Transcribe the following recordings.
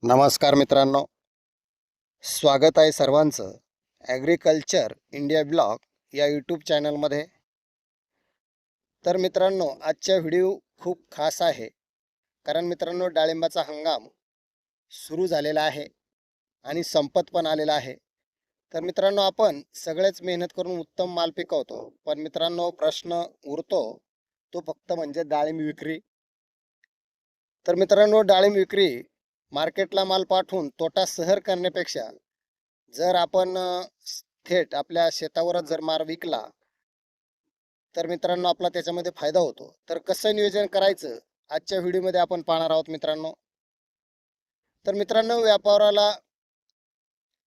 नमस्कार मित्रांनो, स्वागत आहे सर्वांचं ॲग्रिकल्चर इंडिया ब्लॉग या यूट्यूब चॅनलमध्ये. तर मित्रांनो, आजचा व्हिडिओ खूप खास आहे. कारण मित्रांनो, डाळिंबाचा हंगाम सुरू झालेला आहे आणि संपत पण आलेला आहे. तर मित्रांनो, आपण सगळेच मेहनत करून उत्तम माल पिकवतो, पण मित्रांनो प्रश्न उरतो तो फक्त म्हणजे डाळिंब विक्री. तर मित्रांनो, डाळिंब विक्री मार्केटला माल पाठवून तोटा सहन करण्यापेक्षा जर आपण थेट आपल्या शेतावरच जर माल विकला तर मित्रांनो आपला त्याच्यामध्ये फायदा होतो. तर कसं नियोजन करायचं आजच्या व्हिडिओमध्ये आपण पाहणार आहोत मित्रांनो. तर मित्रांनो, व्यापाराला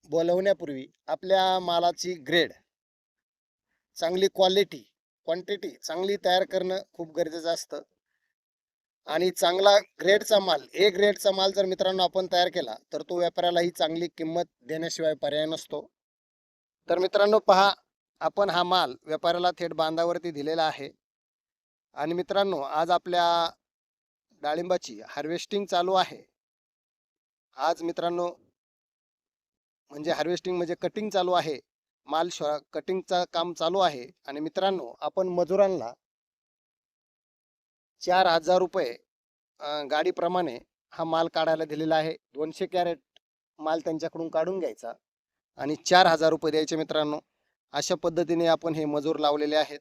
बोलवण्यापूर्वी आपल्या मालाची ग्रेड, चांगली क्वांटिटी चांगली तयार करणं खूप गरजेचं असतं. आणि चांगला ग्रेडचा माल, ए ग्रेडचा माल जर मित्रांनो आपण तयार केला तर तो व्यापाऱ्यालाही चांगली किंमत देण्याशिवाय पर्याय नसतो. तर मित्रांनो पहा, आपण हा माल व्यापाऱ्याला थेट बांधावरती दिलेला आहे. आणि मित्रांनो, आज आपल्या डाळिंबाची हार्वेस्टिंग चालू आहे. आज मित्रांनो म्हणजे हार्वेस्टिंग म्हणजे कटिंग चालू आहे. माल कटिंगचा काम चालू आहे. आणि मित्रांनो, आपण मजुरांना 4,000 रुपये गाडीप्रमाणे हा माल काढायला दिलेला आहे. 200 कॅरेट माल त्यांच्याकडून काढून घ्यायचा आणि 4,000 रुपये द्यायचे मित्रांनो. अशा पद्धतीने आपण हे मजूर लावलेले आहेत.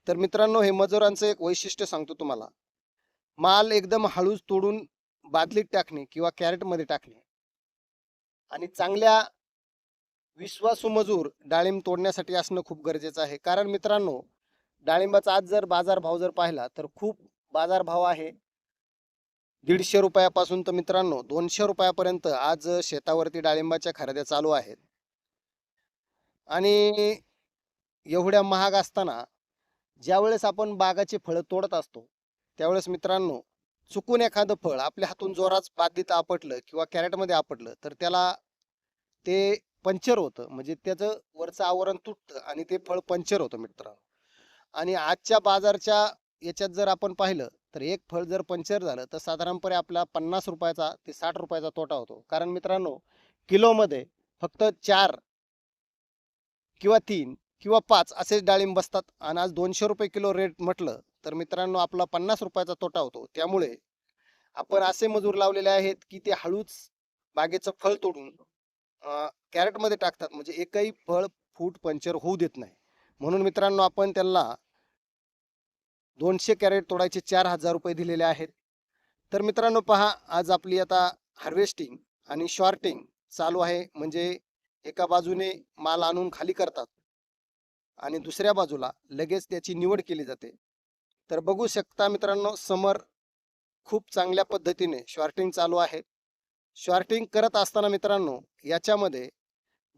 तर मित्रांनो, हे मजुरांचं एक वैशिष्ट्य सांगतो तुम्हाला. माल एकदम हळूच तोडून बादलीत टाकणे किंवा कॅरेटमध्ये टाकणे आणि चांगल्या विश्वासू मजूर डाळिंब तोडण्यासाठी असणं खूप गरजेचं आहे. कारण मित्रांनो, डाळिंबाचा आज जर बाजारभाव जर पाहिला तर खूप बाजारभाव आहे. 150 रुपयापासून तर मित्रांनो 200 रुपयापर्यंत आज शेतावरती डाळिंबाच्या खरेद्या चालू आहेत. आणि एवढ्या महाग असताना ज्यावेळेस आपण बागाची फळं तोडत असतो त्यावेळेस मित्रांनो, चुकून एखादं फळ आपल्या हातून जोरात बादलीत आपटलं किंवा कॅरेटमध्ये आपटलं तर त्याला ते पंक्चर होतं. म्हणजे त्याचं वरचं आवरण तुटतं आणि ते फळ पंक्चर होतं मित्रांनो. आणि आजच्या बाजारच्या याच्यात जर आपण पाहिलं तर एक फळ जर पंक्चर झालं तर साधारणपणे आपला 50 रुपयाचा ते 60 रुपयाचा तोटा होतो. कारण मित्रांनो, किलोमध्ये फक्त 4 किंवा 3 किंवा 5 असेच डाळिंब बसतात. आणि आज 200 रुपये किलो रेट म्हटलं तर मित्रांनो आपला 50 रुपयाचा तोटा होतो. त्यामुळे आपण असे मजूर लावलेले आहेत की ते हळूच बागेचं फळ तोडून कॅरेटमध्ये टाकतात. म्हणजे एकही फळ फूट पंक्चर होऊ देत नाही. म्हणून मित्रांनो, आपण त्यांना 200 कॅरेट तोडायचे 4,000 रुपये दिलेले आहेत. तर मित्रांनो पहा, आज आपली आता हार्वेस्टिंग आणि शॉर्टिंग चालू आहे. म्हणजे एका बाजूने माल आणून खाली करतात आणि दुसऱ्या बाजूला लगेच त्याची निवड केली जाते. तर बघू शकता मित्रांनो, समोर खूप चांगल्या पद्धतीने शॉर्टिंग चालू आहे. शॉर्टिंग करत असताना मित्रांनो, याच्यामध्ये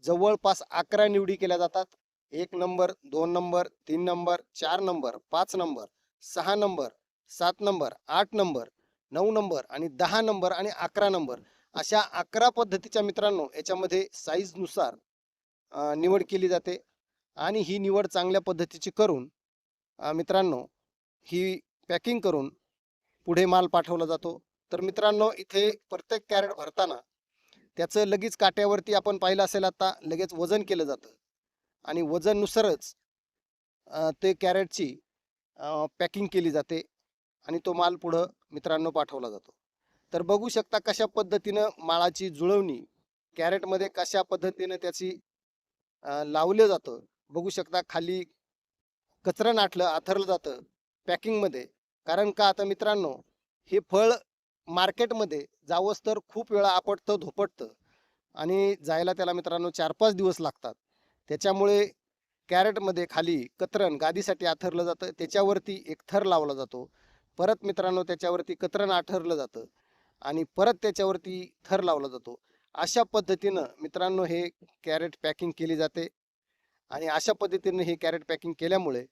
जवळपास 11 निवडी केल्या जातात. 1 number, 2 number, 3 number, 4 number, 5 number, 6 number, 7 number, 8 number, 9 number आणि 10 नंबर आणि 11 नंबर, अशा 11 पद्धतीच्या मित्रांनो याच्यामध्ये साईजनुसार निवड केली जाते. आणि ही निवड चांगल्या पद्धतीची करून मित्रांनो ही पॅकिंग करून पुढे माल पाठवला जातो. तर मित्रांनो, इथे प्रत्येक कॅरेट भरताना त्याचं लगेच काट्यावरती आपण पाहिलं असेल आता लगेच वजन केलं जातं आणि वजननुसारच ते कॅरेटची पॅकिंग केली जाते आणि तो माल पुढं मित्रांनो पाठवला जातो. तर बघू शकता कशा पद्धतीनं मालाची जुळवणी कॅरेटमध्ये कशा पद्धतीनं त्याची लावलं जातं. बघू शकता खाली कचरा नाठलं आथरलं जातं पॅकिंगमध्ये. कारण का आता मित्रांनो, हे फळ मार्केटमध्ये जावंच तर खूप वेळा आपटतं धोपटतं आणि जायला त्याला मित्रांनो 4-5 दिवस लागतात. त्याच्यामुळे कॅरेटमध्ये खाली कतरण गादीसाठी आथरलं जातं, त्याच्यावरती एक थर लावला जातो. परत मित्रांनो त्याच्यावरती कतरण आथरलं जातं आणि परत त्याच्यावरती थर लावला जातो. अशा पद्धतीनं मित्रांनो हे कॅरेट पॅकिंग केली जाते. आणि अशा पद्धतीने हे कॅरेट पॅकिंग केल्यामुळे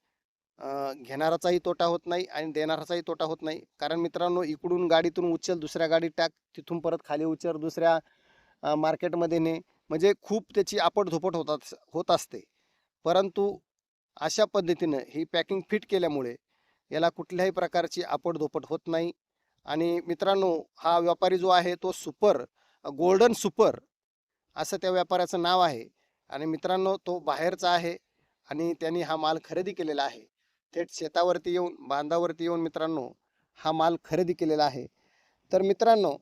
घेणाराचाही तोटा होत नाही आणि देणाराचाही तोटा होत नाही. कारण मित्रांनो, इकडून गाडीतून उचल दुसऱ्या गाडीत टाक, तिथून परत खाली उचल दुसऱ्या मार्केटमध्ये ने, म्हणजे खूप त्याची आपटधोपट होत असते. परंतु अशा पद्धतीनं ही पॅकिंग फिट केल्यामुळे याला कुठल्याही प्रकारची आपटधोपट होत नाही. आणि मित्रांनो, हा व्यापारी जो आहे तो सुपर गोल्डन सुपर असं त्या व्यापाऱ्याचं नाव आहे. आणि मित्रांनो, तो बाहेरचा आहे आणि त्यांनी हा माल खरेदी केलेला आहे. थेट शेतावरती येऊन, बांधावरती येऊन मित्रांनो हा माल खरेदी केलेला आहे. तर मित्रांनो,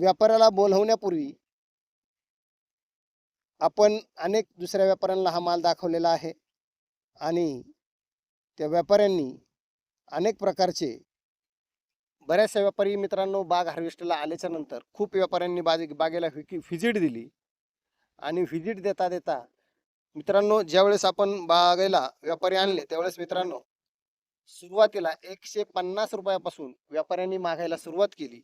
व्यापाऱ्याला बोलवण्यापूर्वी आपण अनेक दुसऱ्या व्यापाऱ्यांना हा माल दाखवलेला आहे आणि त्या व्यापाऱ्यांनी अनेक प्रकारचे, बऱ्याचशा व्यापारी मित्रांनो बाग हार्वेस्टला आल्याच्या नंतर खूप व्यापाऱ्यांनी बागेला व्हिजिट दिली. आणि व्हिजिट देता देता मित्रांनो, ज्यावेळेस आपण बागेला व्यापारी आणले त्यावेळेस मित्रांनो सुरुवातीला 150 रुपयापासून व्यापाऱ्यांनी मागायला सुरुवात केली.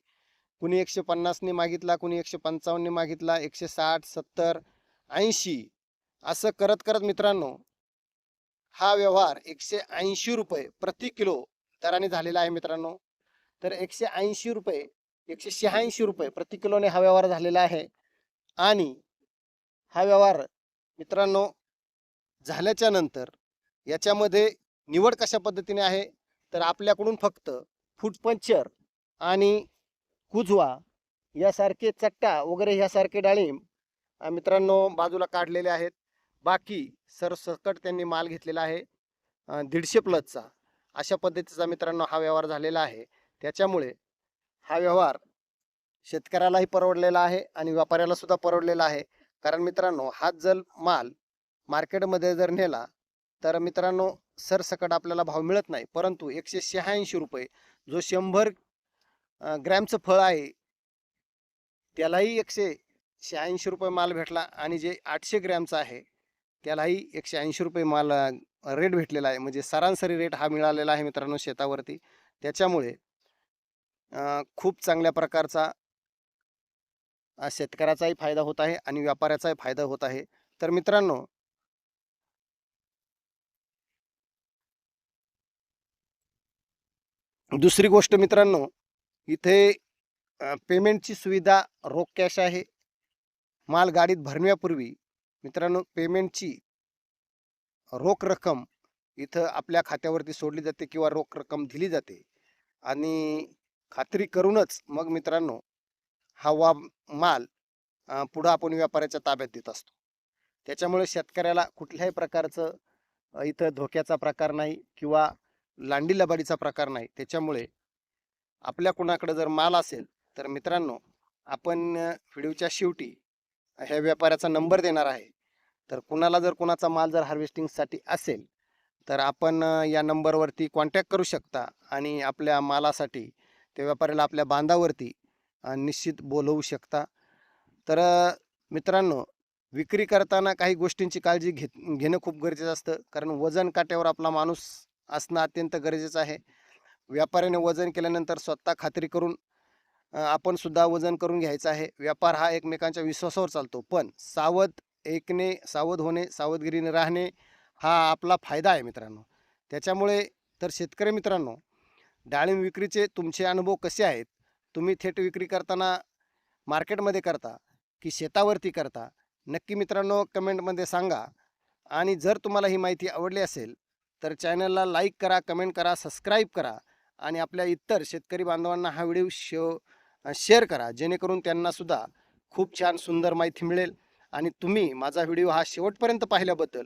कुणी 150 ने मागितला, कुणी 155 ने मागितला, 160, 70, 80 असं करत करत मित्रांनो हा व्यवहार 180 रुपये प्रति किलो दराने झालेला आहे मित्रांनो. तर 180 रुपये, 186 रुपये प्रति किलोने हा व्यवहार झालेला आहे. आणि हा व्यवहार मित्रांनो झाल्याच्या नंतर याच्यामध्ये निवड कशा पद्धतीने आहे, तर आपल्याकडून फक्त फूट पंचर आणि कुजवा यासारखे चट्टा वगैरे यासारखे डाळिंब मित्रांनो बाजूला काढलेले आहेत. बाकी सरसकट त्यांनी माल घेतलेला आहे 150 प्लसचा. अशा पद्धतीचा मित्रांनो हा व्यवहार झालेला आहे. त्याच्यामुळे हा व्यवहार शेतकऱ्यालाही परवडलेला आहे आणि व्यापाऱ्याला सुद्धा परवडलेला आहे. कारण मित्रांनो, हाच जर माल मार्केटमध्ये जर नेला तर मित्रांनो सरसकट आपल्याला भाव मिळत नाही. परंतु 186 रुपये जो 100 ग्रॅमचं फळ आहे त्यालाही 186 रुपये माल भेटला आणि जे 800 ग्रॅमचं आहे त्यालाही 180 रुपये माल रेट भेटलेला आहे. म्हणजे सरासरी रेट हा मिळालेला आहे मित्रांनो शेतावरती. त्याच्यामुळे खूप चांगल्या प्रकारचा शेतकऱ्याचाही फायदा होत आहे आणि व्यापाऱ्याचाही फायदा होत आहे. तर मित्रांनो, दुसरी गोष्ट मित्रांनो, इथे पेमेंटची सुविधा रोख कॅश आहे. माल गाडीत भरण्यापूर्वी मित्रांनो पेमेंटची रोख रक्कम इथं आपल्या खात्यावरती सोडली जाते किंवा रोख रक्कम दिली जाते. आणि खात्री करूनच मग मित्रांनो हा माल पुढं आपण व्यापाऱ्याच्या ताब्यात देत असतो. त्याच्यामुळे शेतकऱ्याला कुठल्याही प्रकारचं इथं धोक्याचा प्रकार नाही किंवा लांडी लबाडीचा प्रकार नाही. त्याच्यामुळे आपल्या कुणाकडे जर माल असेल तर मित्रांनो आपण व्हिडिओच्या शेवटी ह्या व्यापाऱ्याचा नंबर देणार आहे. तर कुणाला जर कुणाचा माल जर हार्वेस्टिंगसाठी असेल तर आपण या नंबरवरती कॉन्टॅक्ट करू शकता आणि आपल्या मालासाठी त्या व्यापाऱ्याला आपल्या बांधावरती निश्चित बोलवू शकता. तर मित्रांनो, विक्री करताना काही गोष्टींची काळजी घेणं खूप गरजेचं असतं. कारण वजन काट्यावर आपला माणूस असणं अत्यंत गरजेचं आहे. व्यापाऱ्याने वजन केल्यानंतर स्वतः खात्री करून आपण सुद्धा वजन करून घ्यायचं आहे. व्यापार हा एकमेकांच्या विश्वासावर चालतो, पण सावध होणे, सावधगिरीने राहणे हा आपला फायदा आहे मित्रांनो. त्याच्यामुळे तर शेतकरी मित्रांनो, डाळिंब विक्रीचे तुमचे अनुभव कसे आहेत? तुम्ही थेट विक्री करताना मार्केटमध्ये करता की शेतावरती करता? नक्की मित्रांनो कमेंटमध्ये सांगा. आणि जर तुम्हाला ही माहिती आवडली असेल तर चॅनलला लाईक करा, कमेंट करा, सबस्क्राईब करा आणि आपल्या इतर शेतकरी बांधवांना हा व्हिडिओ शेअर करा, जेणेकरून त्यांनासुद्धा खूप छान सुंदर माहिती मिळेल. आणि तुम्ही माझा व्हिडिओ हा शेवटपर्यंत पाहिल्याबद्दल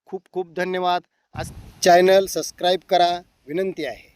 खूप खूप धन्यवाद. चॅनल सबस्क्राईब करा विनंती आहे.